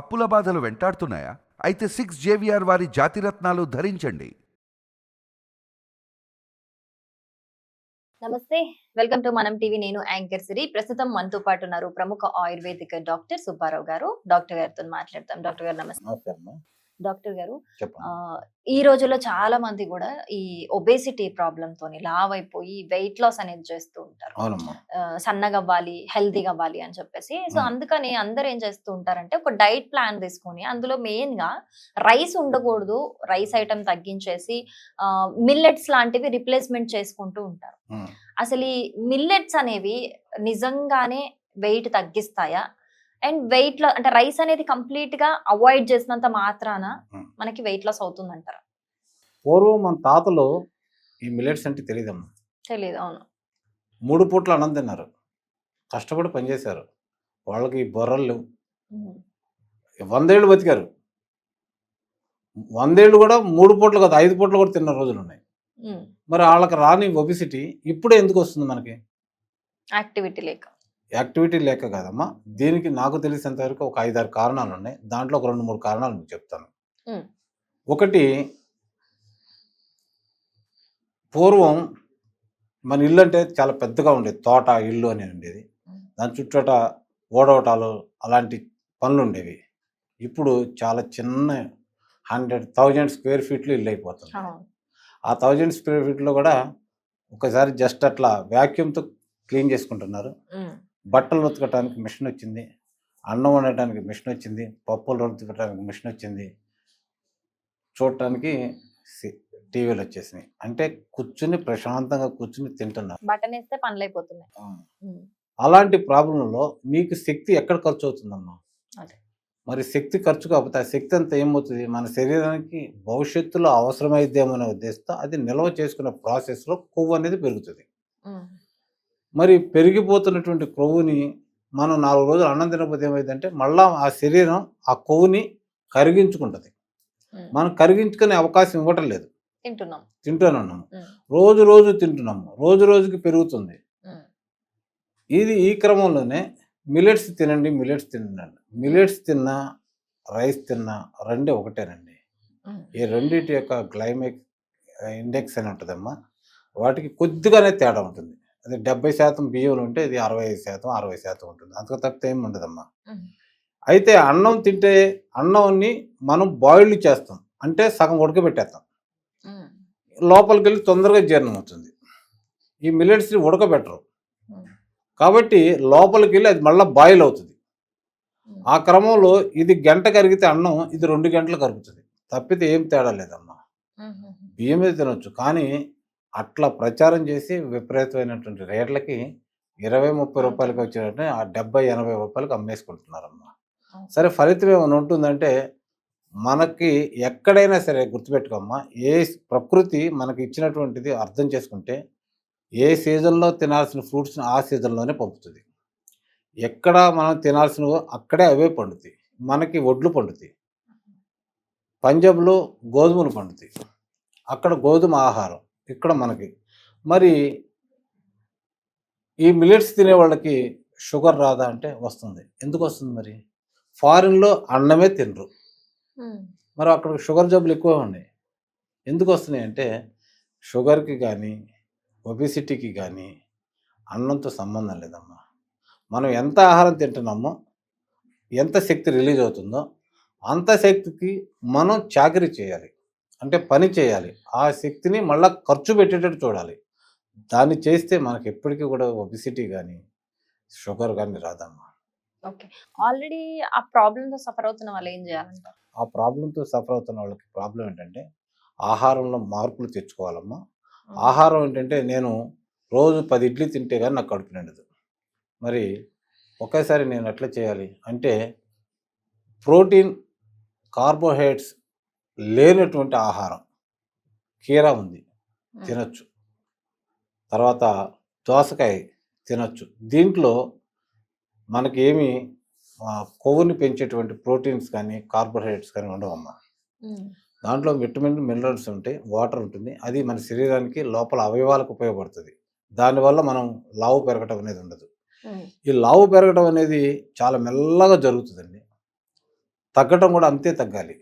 అప్పుల బాధలు వెంటాడుతున్నాయా? అయితే 6 జేవిఆర్ వారి జాతిరత్నాలు ధరించండి. నమస్తే. వెల్కమ్ టు మనం టీవీ. నేను యాంకర్ సిరి. ప్రస్తుతం మనతో పాటు ఉన్నారు ప్రముఖ ఆయుర్వేదిక్ డాక్టర్ సుబ్బారావు గారు. డాక్టర్ గారితో మాట్లాడతాం. డాక్టర్ గారు నమస్తే. నమస్తే అమ్మా. డాక్టర్ గారు, చెప్పండి. ఈ రోజుల్లో చాలా మంది కూడా ఈ ఒబేసిటీ ప్రాబ్లమ్ తోని లావైపోయి వెయిట్ లాస్ అనేది చేస్తూ ఉంటారు. అవునమ్మా. సన్నగా అవ్వాలి, హెల్తీగా అవ్వాలి అని చెప్పేసి. సో అందుకని అందరూ ఏం చేస్తూ ఉంటారంటే ఒక డైట్ ప్లాన్ తీసుకొని అందులో మెయిన్ గా రైస్ ఉండకూడదు, రైస్ ఐటమ్ తగ్గించేసి మిల్లెట్స్ లాంటివి రిప్లేస్మెంట్ చేసుకుంటూ ఉంటారు. అసలు ఈ మిల్లెట్స్ అనేవి నిజంగానే వెయిట్ తగ్గిస్తాయా? అండ్ వెయిట్ లో అంటే రైస్ అనేది కంప్లీట్ గా అవాయిడ్ చేసినంత మాత్రాన మనకి వెయిట్ లాస్ అవుతుందంటారా? పూర్వం మన తాతలు ఈ మిల్లెట్స్ అంటే తెలియదమ్మా. తెలియదు. అవును. 3 పూట్ల అన్నం తిన్నారు, కష్టపడి పనిచేశారు. వాళ్ళకి బొర్రలు లేవు. 100 ఏళ్ళు బతికారు. 100 ఏళ్ళు కూడా 3 పూటలు కాదు, 5 పూటలు కూడా తిన్న రోజులు ఉన్నాయి. మరి వాళ్ళకి రాని ఒబిసిటీ ఇప్పుడే ఎందుకు వస్తుంది మనకి? యాక్టివిటీ లేక కాదమ్మా. దీనికి నాకు తెలిసినంత వరకు ఒక 5-6 కారణాలు ఉన్నాయి. దాంట్లో ఒక 2-3 కారణాలు మీకు చెప్తాను. ఒకటి, పూర్వం మన ఇల్లు అంటే చాలా పెద్దగా ఉండేది, తోట ఇల్లు అని ఉండేది. దాని చుట్టూట ఓడవటాలు అలాంటి పనులు ఉండేవి. ఇప్పుడు చాలా చిన్న 100,000 స్క్వేర్ ఫీట్లు ఇల్లు అయిపోతుంది. ఆ 1000 స్క్వేర్ ఫీట్లో కూడా ఒకసారి జస్ట్ అట్లా వ్యాక్యూమ్తో క్లీన్ చేసుకుంటున్నారు. బట్టలు ఉతకడానికి మిషన్ వచ్చింది, అన్నం వండటానికి మిషన్ వచ్చింది, పప్పులు ఉతకడానికి మిషన్ వచ్చింది, చూడటానికి టీవీలు వచ్చేసినాయి. అంటే కూర్చుని ప్రశాంతంగా కూర్చుని తింటున్నారు. బటన్ వేస్తే పనులు అయిపోతున్నాయి. అలాంటి ప్రాబ్లంలో నీకు శక్తి ఎక్కడ ఖర్చు అవుతుందమ్మా? మరి శక్తి ఖర్చు కాకపోతే ఆ శక్తి అంతా ఏమవుతుంది? మన శరీరానికి భవిష్యత్తులో అవసరమైద్దేమో అనే ఉద్దేశంతో అది నిల్వ చేసుకునే ప్రాసెస్లో కొవ్వు అనేది పెరుగుతుంది. మరి పెరిగిపోతున్నటువంటి కొవ్వుని మనం 4 రోజులు అన్నం తినకపోతే ఏమైందంటే మళ్ళా ఆ శరీరం ఆ కొవ్వుని కరిగించుకుంటుంది. మనం కరిగించుకునే అవకాశం ఇవ్వటం లేదు. తింటున్నాము, రోజు రోజు తింటున్నాము, రోజు రోజుకి పెరుగుతుంది. ఈ క్రమంలోనే మిల్లెట్స్ తినండి. మిల్లెట్స్ తిన్నా రైస్ తిన్నా రెండే ఒకటేనండి. ఈ రెండింటి యొక్క గ్లైమెక్ ఇండెక్స్ అని ఉంటుందమ్మా. వాటికి కొద్దిగానే తేడా ఉంటుంది. అది 70% బియ్యంలో ఉంటే ఇది 65%, 60% ఉంటుంది. అంతకు తప్పితే ఏమి ఉండదమ్మా. అయితే అన్నం తింటే అన్నంని మనం బాయిల్డ్ చేస్తాం, అంటే సగం ఉడకబెట్టేస్తాం. లోపలికి వెళ్ళి తొందరగా జీర్ణం అవుతుంది. ఈ మిల్లెట్స్ని ఉడకబెట్టరు కాబట్టి లోపలికి వెళ్ళి అది మళ్ళీ బాయిల్ అవుతుంది. ఆ క్రమంలో ఇది గంట కరిగితే అన్నం ఇది 2 గంటలు కరుగుతుంది. తప్పితే ఏం తేడా లేదమ్మా. బియ్యం మీద తినొచ్చు, కానీ అట్లా ప్రచారం చేసి విపరీతమైనటువంటి రేట్లకి 20-30 రూపాయలకి వచ్చేటట్టు ఆ 70-80 రూపాయలకి అమ్మేసుకుంటున్నారమ్మా. సరే, ఫలితం ఏమైనా ఉంటుందంటే మనకి ఎక్కడైనా సరే గుర్తుపెట్టుకోమ్మా, ఏ ప్రకృతి మనకి ఇచ్చినటువంటిది అర్థం చేసుకుంటే ఏ సీజన్లో తినాల్సిన ఫ్రూట్స్ని ఆ సీజన్లోనే పంపుతుంది. ఎక్కడ మనం తినాల్సినవో అక్కడే అవే పండుతాయి. మనకి వడ్లు పండుతాయి, పంజాబ్లో గోధుమలు పండుతాయి, అక్కడ గోధుమ ఆహారం, ఇక్కడ మనకి. మరి ఈ మిల్లెట్స్ తినే వాళ్ళకి షుగర్ రాదా అంటే వస్తుంది. ఎందుకు వస్తుంది? మరి ఫారిన్లో అన్నమే తినరు, మరి అక్కడ షుగర్ జబ్బులు ఎక్కువ ఉన్నాయి. ఎందుకు వస్తున్నాయి అంటే షుగర్కి కానీ ఒబిసిటీకి కానీ అన్నంతో సంబంధం లేదమ్మా. మనం ఎంత ఆహారం తింటున్నామో, ఎంత శక్తి రిలీజ్ అవుతుందో అంత శక్తికి మనం చాకరీ చేయాలి, అంటే పని చేయాలి. ఆ శక్తిని మళ్ళీ ఖర్చు పెట్టేటట్టు చూడాలి. దాన్ని చేస్తే మనకి ఎప్పటికీ కూడా ఒబిసిటీ కానీ షుగర్ కానీ రాదమ్మా. ఓకే. ఆల్రెడీ ఆ ప్రాబ్లంతో సఫర్ అవుతున్న వాళ్ళు ఏం చేయాలంటారు? ఆ ప్రాబ్లంతో సఫర్ అవుతున్న వాళ్ళకి ప్రాబ్లం ఏంటంటే ఆహారంలో మార్పులు తెచ్చుకోవాలమ్మా. ఆహారం ఏంటంటే నేను రోజు 10 ఇడ్లీ తింటే కానీ నాకు కడుపు నిండదు. మరి ఒకేసారి నేను ఎట్లా చేయాలి అంటే ప్రోటీన్, కార్బోహైడ్రేట్స్ లేనటువంటి ఆహారం. కీరా ఉంది, తినొచ్చు. తర్వాత దోసకాయ తినొచ్చు. దీంట్లో మనకి ఏమి కొవ్వుని పెంచేటువంటి ప్రోటీన్స్ కానీ కార్బోహైడ్రేట్స్ కానీ ఉండవమ్మా. దాంట్లో విటమిన్, మినరల్స్ ఉంటాయి, వాటర్ ఉంటుంది. అది మన శరీరానికి లోపల అవయవాలకు ఉపయోగపడుతుంది. దానివల్ల మనం లావు పెరగటం అనేది ఉండదు. ఈ లావు పెరగటం అనేది చాలా మెల్లగా జరుగుతుందండి. తగ్గడం కూడా అంతే తగ్గాలి.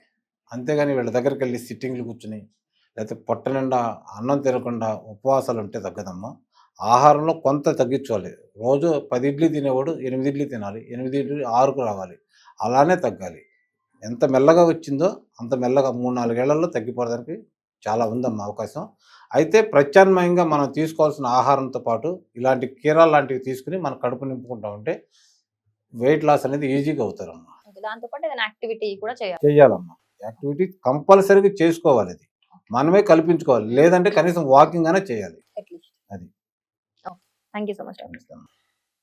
అంతేగాని వీళ్ళ దగ్గరికి వెళ్ళి సిట్టింగ్లు కూర్చుని లేకపోతే పొట్ట నిండా అన్నం తినకుండా ఉపవాసాలు ఉంటే తగ్గదమ్మా. ఆహారంలో కొంత తగ్గించుకోవాలి. రోజు 10 ఇడ్లీ తినేవాడు 8 ఇడ్లీ తినాలి. 8 ఇడ్లీ 6కు రావాలి. అలానే తగ్గాలి. ఎంత మెల్లగా వచ్చిందో అంత మెల్లగా 3-4 ఏళ్లలో తగ్గిపోవడానికి చాలా ఉందమ్మా అవకాశం. అయితే ప్రత్యామ్నాయంగా మనం తీసుకోవాల్సిన ఆహారంతో పాటు ఇలాంటి కీరాలు లాంటివి తీసుకుని మన కడుపు నింపుకుంటా ఉంటే వెయిట్ లాస్ అనేది ఈజీగా అవుతారమ్మా. దాంతో పాటు ఏదైనా యాక్టివిటీ కూడా చేయాలి. చెయ్యాలమ్మా. యాక్టివిటీ కంపల్సరీగా చేసుకోవాలి. అది మనమే కల్పించుకోవాలి. లేదంటే కనీసం వాకింగ్ అనే చేయాలి. అట్లీస్ట్. అది. Thank you so much. నమస్తే అమ్మా.